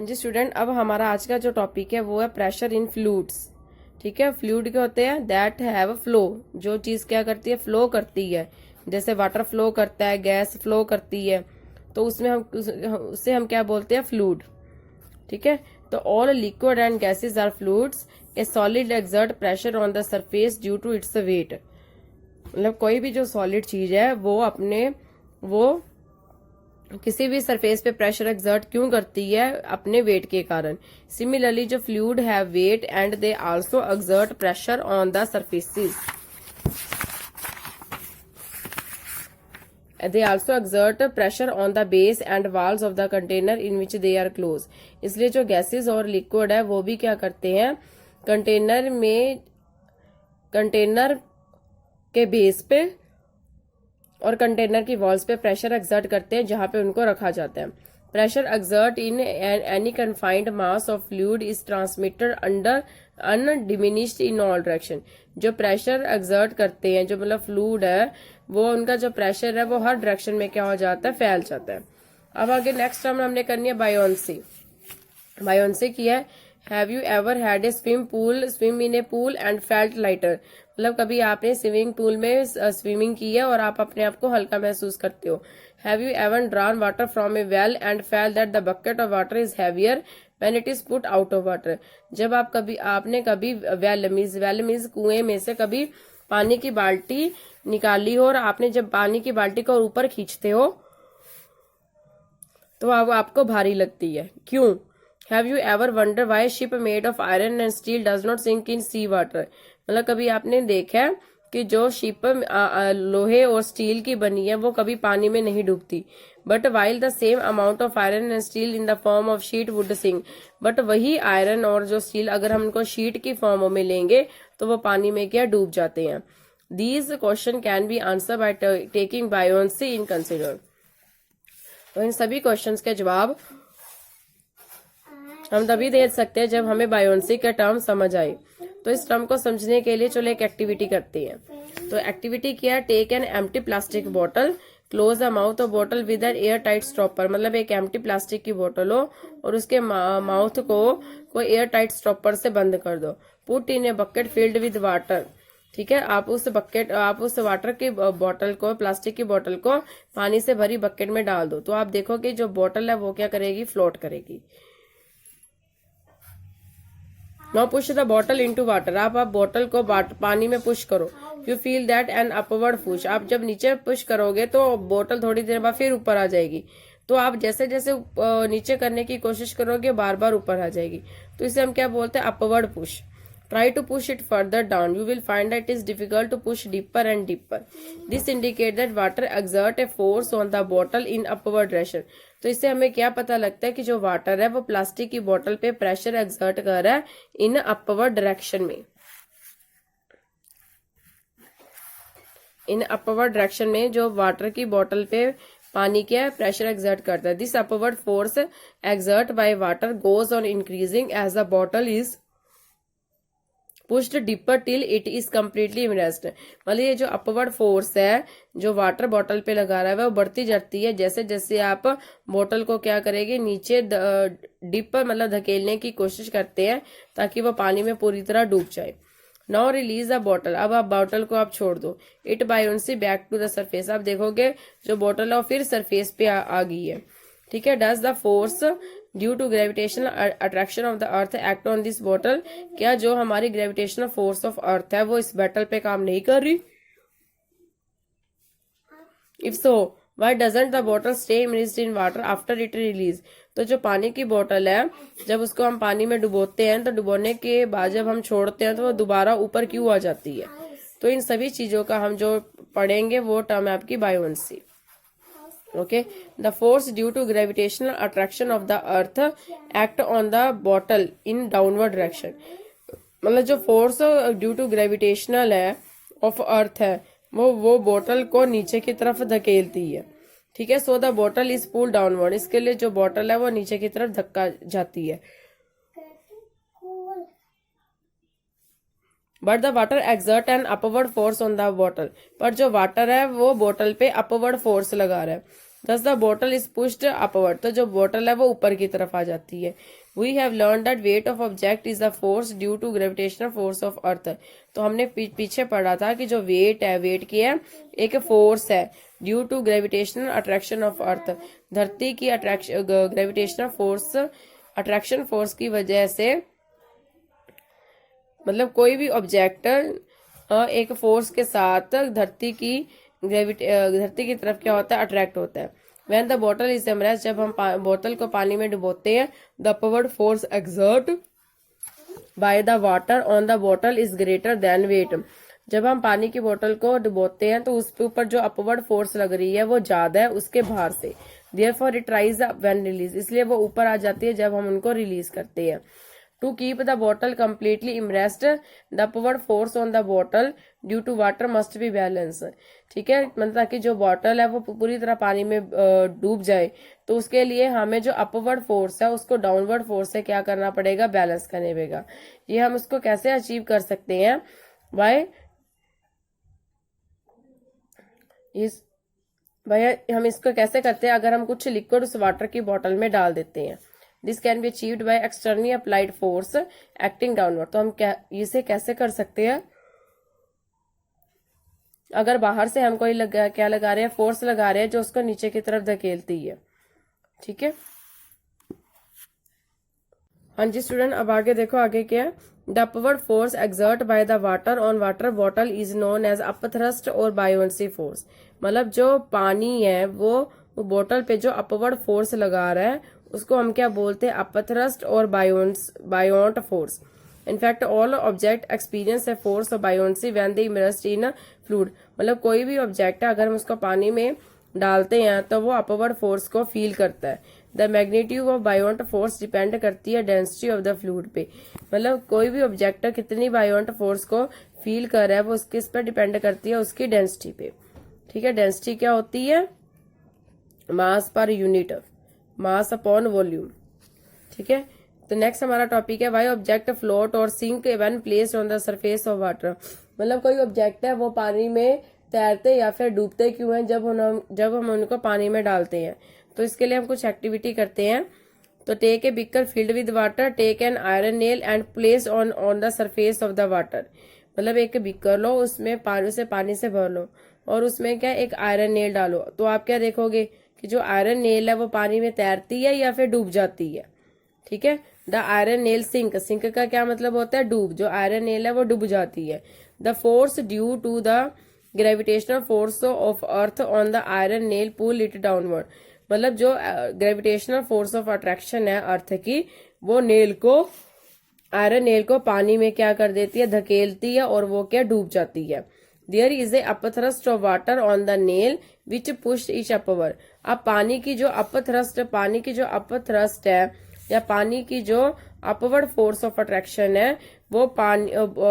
जी student, अब हमारा आज का जो टॉपिक है वो है प्रेशर इन फ्लूइड्स। ठीक है, फ्लूइड क्या होते हैं? दैट हैव फ्लो, जो चीज क्या करती है? फ्लो करती है। जैसे वाटर फ्लो करता है, गैस फ्लो करती है, तो उसमें उससे हम क्या बोलते हैं? फ्लूइड। ठीक है, तो all liquid and gases are fluids. A solid exert pressure on the surface due to its weight. मतलब कोई भी जो सॉलिड चीज है वो किसी भी सरफेस पे प्रेशर एक्सर्ट क्यों करती है? अपने वेट के कारण। सिमिलरली जो fluid have weight and they also exert pressure on the surfaces. They also exert pressure on the base and walls of the container in which they are closed. इसलिए जो gases और liquid है वो भी क्या करते हैं? कंटेनर के बेस पे और कंटेनर की वॉल्स पे प्रेशर एक्सर्ट करते हैं जहां पे उनको रखा जाता है। Pressure exert in any confined mass of fluid is transmitted under undiminished in all direction. जो प्रेशर एक्सर्ट करते हैं, जो मतलब फ्लूइड है, वो उनका जो प्रेशर है वो हर डायरेक्शन में क्या हो जाता है? फैल जाता है। अब आगे नेक्स्ट टर्म हमने करनी है बायोन्सी। बायोन्सी की है, have you ever had a swim in A pool and felt lighter. मतलब कभी आपने स्विमिंग पूल में स्विमिंग की है और आप अपने आप को हल्का महसूस करते हो। Have you ever drawn water from A well and fail that the bucket of water is heavier when it is put out of water. जब आपने कभी वेल मीन्स कुएं में से कभी पानी की बाल्टी निकाली हो और आपने जब पानी की बाल्टी को ऊपर खींचते हो तो आपको भारी लगती है। क्यों? Have you ever wonder why ship made of iron and steel does not sink in sea water. मतलब कभी आपने देखा है कि जो शिप लोहे और स्टील की बनी है वो कभी पानी में नहीं डूबती। But while the same amount of iron and steel in the form of sheet would sink. But वही आयरन और जो स्टील अगर हम उनको शीट की फॉर्म में लेंगे तो वो पानी में क्या डूब जाते हैं। These question can be answer by taking buoyancy in consider. तो इन सभी क्वेश्चंस के जवाब हम तभी दे सकते हैं जब हमें बायोन्सी का टर्म समझ आए। तो इस टर्म को समझने के लिए चलो एक एक्टिविटी करते हैं। तो एक्टिविटी क्या है? Take an empty plastic bottle, close the mouth of bottle with an air tight stopper. मतलब एक एम्प्टी प्लास्टिक की बोतल हो और उसके माउथ को कोई एयर टाइट स्टॉपर से बंद कर दो। Put in a bucket field with water. ठीक है, आप उस वाटर की बोतल को, प्लास्टिक की बोतल को पानी से भरी बकेट में डाल दो। तो आप देखोगे जो बोतल है वो क्या करेगी? फ्लोट करेगी। Now push the bottle into water. आप बोतल को पानी में पुश करो। You feel that an upward push. आप जब नीचे पुश करोगे तो बोतल थोड़ी देर बाद फिर ऊपर आ जाएगी। तो आप जैसे जैसे नीचे करने की कोशिश करोगे बार बार ऊपर आ जाएगी। तो इसे हम क्या बोलते हैं? Upward push. Try to push it further down. You will find that it is difficult to push deeper and deeper. This indicates that water exert a force on the bottle in upward direction. तो इससे हमें क्या पता लगता है कि जो water है वो प्लास्टिक की बोतल पे प्रेशर एक्सर्ट कर रहा है इन अपवर्ड डायरेक्शन में। इन अपवर्ड डायरेक्शन में जो वाटर की बोतल पे पानी क्या प्रेशर एक्सर्ट करता है। This upward force exert by water goes on increasing as the bottle is pushed deeper till it is completely immersed. मतलब ये जो अपवर्ड फोर्स है जो वाटर बॉटल पे लगा रहा है वो बढ़ती जाती है जैसे जैसे आप बोतल को क्या करेंगे? नीचे डीपर मतलब धकेलने की कोशिश करते हैं ताकि वो पानी में पूरी तरह डूब जाए। Now release the bottle. अब आप बॉटल को आप छोड़ दो। It bounces back to the surface. आप देखोगे जो बॉटल है वो फिर सरफेस पे आ गई है। ठीक है, does the force due to gravitational attraction of the earth act on this bottle. क्या जो हमारी ग्रेविटेशनल फोर्स ऑफ अर्थ है वो इस बॉटल पे काम नहीं कर रही? If so why doesn't the bottle stay immersed in water after it release. तो जो पानी की बोतल है जब उसको हम पानी में डुबोते हैं तो डुबोने के बाद जब हम छोड़ते हैं तो वो दोबारा ऊपर क्यों आ जाती है? तो इन सभी चीजों का हम जो पढ़ेंगे वो टर्म है आपकी buoyancy. Okay, the force due to gravitational attraction of the earth act on the bottle in downward direction. मतलब जो फोर्स ड्यू टू ग्रेविटेशनल है ऑफ अर्थ है वो बोतल को नीचे की तरफ धकेलती है। ठीक है, सो द बोतल इज पुल डाउनवर्ड। इसके लिए जो बोतल है वो नीचे की तरफ धक्का जाती है। But the water exert an upward force on the bottle. पर जो वाटर है वो बोतल पे अपवर्ड फोर्स लगा रहा है। दस the bottle is pushed upward, तो जो बॉटल है वो ऊपर की तरफ आ जाती है। We have learn that weight of object is the force due to gravitational force of earth. तो हमने पीछे पढ़ा था कि जो वेट है, वेट की है एक फोर्स है due to gravitational attraction of earth. धरती की attraction gravitational force attraction force की वजह से, मतलब कोई भी ऑब्जेक्ट एक फोर्स के साथ धरती की तरफ क्या होता है, अट्रैक्ट होता है। When the bottle is immersed, जब हम बोतल को पानी में डुबोते हैं, the upward force exert by the water on the bottle is greater than weight. जब हम पानी की बोतल को डुबोते हैं तो उसके ऊपर जो अपवर्ड फोर्स लग रही है वो ज्यादा है उसके भार से। Therefore it rise when release, इसलिए वो ऊपर आ जाती है जब हम उनको रिलीज करते हैं। To keep the bottle completely immersed, the upward force on the bottle due to water must be balance. ठीक है, मतलब ताकि जो बॉटल है वो पूरी तरह पानी में डूब जाए, तो उसके लिए हमें जो अपवर्ड फोर्स है उसको डाउनवर्ड फोर्स से क्या करना पड़ेगा, बैलेंस करने पड़ेगा। ये हम उसको कैसे अचीव कर सकते हैं, बाय हम इसको कैसे करते हैं, अगर हम कुछ लिक्विड उस वाटर की बॉटल में डाल देते हैं। This can be achieved by externally applied force acting downward. तो हम इसे कैसे कर सकते हैं, अगर बाहर से हम कोई क्या लगा रहे हैं, फोर्स लगा रहे हैं जो उसको नीचे की तरफ धकेलती है। ठीक है, हाँ जी स्टूडेंट, अब आगे देखो, आगे क्या है। The upward force exert by the water on water bottle is known as upthrust और बायोन्सी फोर्स। मतलब जो पानी है वो बोतल पे जो अपवर्ड फोर्स लगा रहा है उसको हम क्या बोलते हैं, अपथ्रस्ट और बायोंट force. In fact all object experience a force of buoyancy when they immersed in fluid. मतलब कोई भी ऑब्जेक्ट है अगर हम उसको पानी में डालते हैं तो वो अपवर्ड फोर्स को फील करता है। The magnitude of बायोंट force depend करती है डेंसिटी ऑफ द फ्लूइड पे। मतलब कोई भी ऑब्जेक्ट कितनी बायोंट फोर्स को फील कर रहा है वो किस पर डिपेंड करती है, उसकी डेंसिटी पे। ठीक है, डेंसिटी क्या होती है, mass per unit, mass upon volume. ठीक है, तो नेक्स्ट हमारा टॉपिक है वाई ऑब्जेक्ट फ्लोट और sink when placed on the surface of water. मतलब कोई ऑब्जेक्ट है वो पानी में तैरते या फिर डूबते क्यों हैं, जब हम उनको पानी में डालते हैं। तो इसके लिए हम कुछ एक्टिविटी करते हैं। तो take a beaker filled with water, take an iron nail and place on the surface of the water. मतलब एक बिकर लो, उसमें पानी से भर लो और उसमें क्या एक आयरन नेल डालो। तो आप क्या देखोगे कि जो आयरन नेल है वो पानी में तैरती है या फिर डूब जाती है। ठीक है, the iron nail sink, sink का क्या मतलब होता है, डूब। जो आयरन नेल है वो डूब जाती है। The force due to the gravitational force of earth on the iron nail pull it downward. मतलब जो ग्रेविटेशनल फोर्स ऑफ अट्रैक्शन है अर्थ की, वो आयरन नेल को पानी में क्या कर देती है, धकेलती है और वो क्या डूब जाती है। There is a upthrust of water on the nail which push it upward. अब पानी की जो अपथ्रस्ट है या पानी की जो अपवर्ड फोर्स ऑफ अट्रैक्शन है वो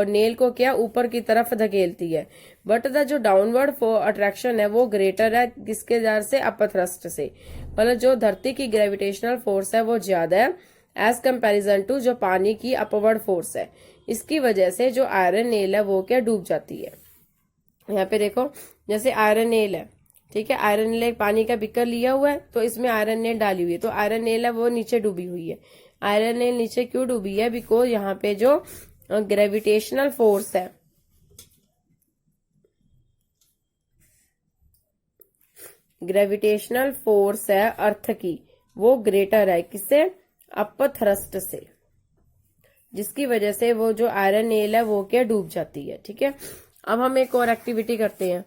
नेल को क्या ऊपर की तरफ धकेलती है। बट द जो डाउनवर्ड अट्रैक्शन है वो ग्रेटर है, किसके दर से, अपथ्रस्ट से। मतलब जो धरती की ग्रेविटेशनल फोर्स है वो ज्यादा है एज कंपैरिजन टू जो पानी की अपवर्ड फोर्स है। इसकी वजह से जो आयरन नेल है वो क्या डूब जाती है। यहाँ पे देखो, जैसे आयरन नेल है, ठीक है, आयरन नेल एक पानी का बिकर लिया हुआ है तो इसमें आयरन नेल डाली हुई है, तो आयरन नेल है वो नीचे डूबी हुई है। आयरन नेल नीचे क्यों डूबी है, बिकॉज यहाँ पे जो ग्रेविटेशनल फोर्स है, अर्थ की, वो ग्रेटर है किससे, अपथ्रस्ट से, जिसकी वजह से वो जो आयरन नेल है वो क्या डूब जाती है। ठीक है, अब हम एक और एक्टिविटी करते हैं।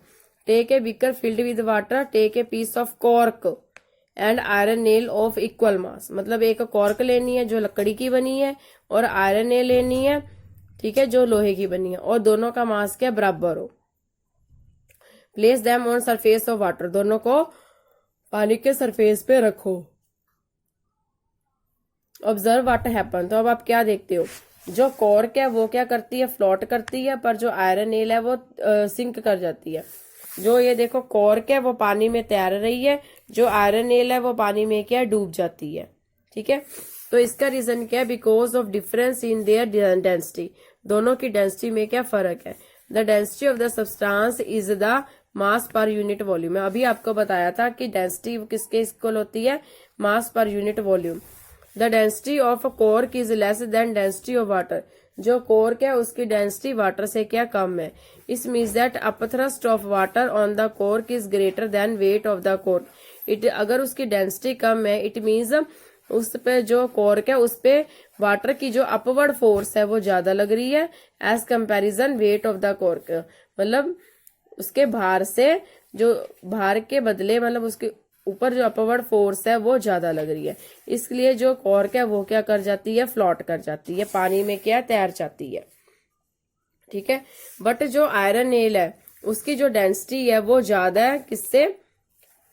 Take a beaker filled with water, take a piece of cork and iron nail of equal mass. मतलब एक कॉर्क लेनी है जो लकड़ी की बनी है और आयरन नेल लेनी है, ठीक है, जो लोहे की बनी है, और दोनों का मास क्या बराबर हो। Place them on surface of water, दोनों को पानी के सरफेस पे रखो। Observe what happen. तो अब आप क्या देखते हो, जो कॉर्क है वो क्या करती है, फ्लोट करती है, पर जो आयरन नेल है वो सिंक कर जाती है। जो ये देखो कॉर्क है वो पानी में तैर रही है, जो आयरन नेल है वो पानी में क्या डूब जाती है। ठीक है, तो इसका रीजन क्या है, because of difference in their density. दोनों की डेंसिटी में क्या फर्क है। The density of the substance is the mass per unit volume है। अभी आपको बताया था कि डेंसिटी किसके इक्वल होती है, mass per unit volume. The density of cork is less than density of water, जो कॉर्क है उसकी डेंसिटी वाटर से क्या कम है। This means that upthrust of water on the cork is greater than weight of the cork. अगर उसकी density कम है, इट मीन्स उस पे जो कॉर्क है उस पे वाटर की जो अपवर्ड फोर्स है वो ज्यादा लग रही है as comparison weight of the cork. मतलब उसके भार से, जो भार के बदले मतलब उसके ऊपर जो अपवर्ड फोर्स है वो ज्यादा लग रही है, इसलिए जो कॉर्क है वो क्या कर जाती है, फ्लोट कर जाती है, पानी में क्या तैर जाती है। ठीक है। बट जो आयरन नेल है उसकी जो डेंसिटी है वो ज्यादा है, किससे,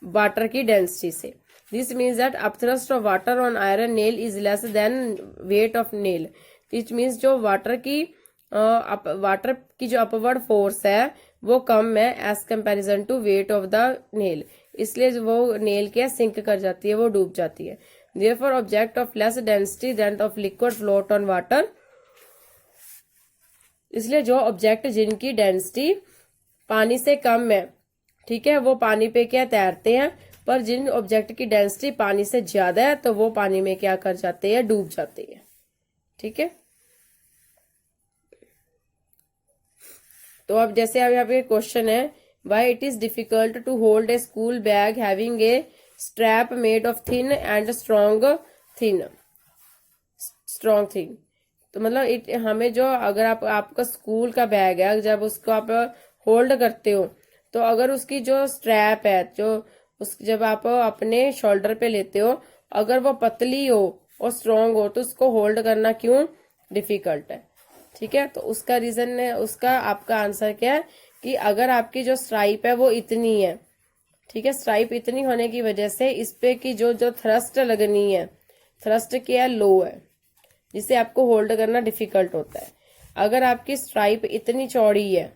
वाटर की डेंसिटी से। This means that upthrust of water on iron nail is less than weight of nail. It means जो वाटर की जो अपवर्ड फोर्स है वो कम है as comparison to weight of the nail, इसलिए वो नेल क्या सिंक कर जाती है, वो डूब जाती है। Therefore object of less density than of liquid float on water, इसलिए जो ऑब्जेक्ट जिनकी डेंसिटी पानी से कम है, ठीक है, वो पानी पे क्या तैरते हैं, पर जिन ऑब्जेक्ट की डेंसिटी पानी से ज्यादा है तो वो पानी में क्या कर जाते हैं, डूब जाते हैं। ठीक है। तो अब जैसे अब यहाँ पे क्वेश्चन है, why it is difficult to hold a school bag having a strap made of thin and strong thin. तो मतलब हमें जो, अगर आपका स्कूल का बैग है, जब उसको आप होल्ड करते हो तो अगर उसकी जो स्ट्रैप है, जब आप अपने शोल्डर पे लेते हो, अगर वो पतली हो और स्ट्रॉन्ग हो तो उसको होल्ड करना क्यों डिफिकल्ट है। ठीक है। तो उसका रीजन है, उसका आपका आंसर क्या है कि अगर आपकी जो स्ट्राइप है वो इतनी है, ठीक है, स्ट्राइप इतनी होने की वजह से इस पे की जो थ्रस्ट लगनी है, थ्रस्ट क्या लो है, जिसे आपको होल्ड करना डिफिकल्ट होता है। अगर आपकी स्ट्राइप इतनी चौड़ी है,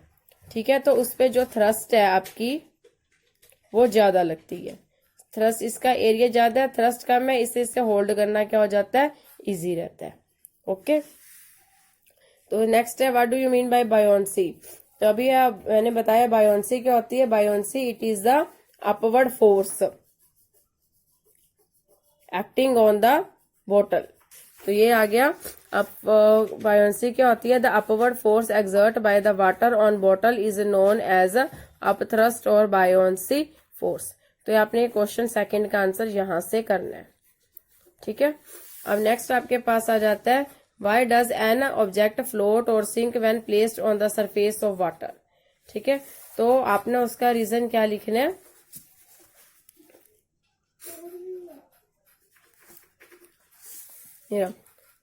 ठीक है, तो उस पे जो थ्रस्ट है आपकी वो ज्यादा लगती है, थ्रस्ट, इसका एरिया ज्यादा है, थ्रस्ट कम है, इसे होल्ड करना क्या हो जाता है, इजी रहता है। ओके। तो नेक्स्ट है, what do you mean by buoyancy. तो अभी मैंने बताया बायोन्सी क्या होती है। Buoyancy it is the upward force acting on the bottle. तो ये आ गया। अब बायोन्सी क्या होती है, the upward force exert by the water on bottle is known as upthrust और बायोन्सी फोर्स। तो ये आपने क्वेश्चन सेकंड का आंसर यहां से करना है। ठीक है। अब नेक्स्ट आपके पास आ जाता है, why does an object float और sink when placed on the surface of water. ठीक है। तो आपने उसका रीजन क्या लिखना है,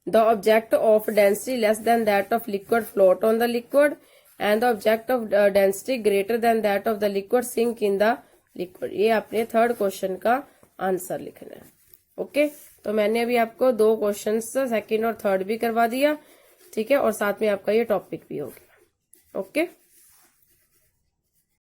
the object of density less than that of liquid float on the liquid and the object of density greater than that of the liquid sink in the liquid। ये आपने थर्ड क्वेश्चन का answer लिखना है। Okay. तो मैंने अभी आपको दो क्वेश्चंस सेकंड और थर्ड भी करवा दिया, ठीक है, और साथ में आपका ये टॉपिक भी हो गया। ओके।